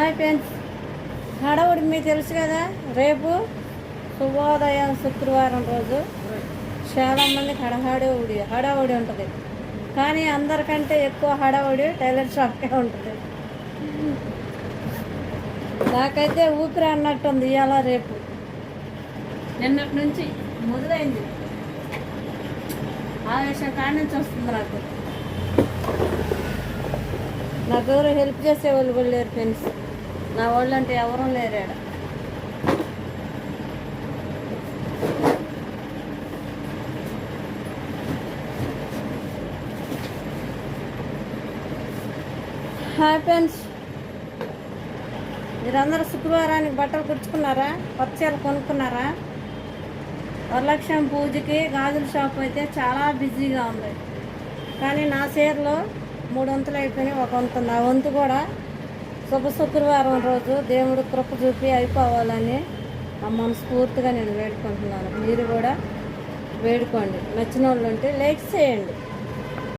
Hi friends, హడావుడి మీకు తెలుసు కదా. రేపు శుభోదయం శుక్రవారం రోజు చాలామందికి హడావుడి ఉంటుంది. కానీ అందరికంటే ఎక్కువ హడావుడి టైలర్ షాప్కే ఉంటుంది. నాకైతే ఊపిరి అన్నట్టుంది. ఇవాళ రేపు నిన్నటి నుంచి మొదలైంది. ఆవేశం కాడి నుంచి వస్తుంది నాకు ఎవరు హెల్ప్ చేసే వాళ్ళు కూడా లేరు ఫ్రెండ్స్. నా వాళ్ళు అంటే ఎవరూ లేరాడ. హాయ్ ఫ్రెండ్స్, మీరందరూ శుక్రవారానికి బట్టలు కుట్టుకున్నారా? కొత్త చీరలు కొనుక్కున్నారా? వరలక్ష్మి పూజకి గాజుల షాప్ అయితే చాలా బిజీగా ఉంది. కానీ నా చీరలు 3 వంతులు అయిపోయినాయి. 1 వంతు ఉంది. ఆ వంతు కూడా శుక్రవారం రోజు దేవుడు కృప చూపి అయిపోవాలని మనస్ఫూర్తిగా నేను వేడుకుంటున్నాను. మీరు కూడా వేడుకోండి. నచ్చిన వాళ్ళు ఉంటే లైక్ చేయండి.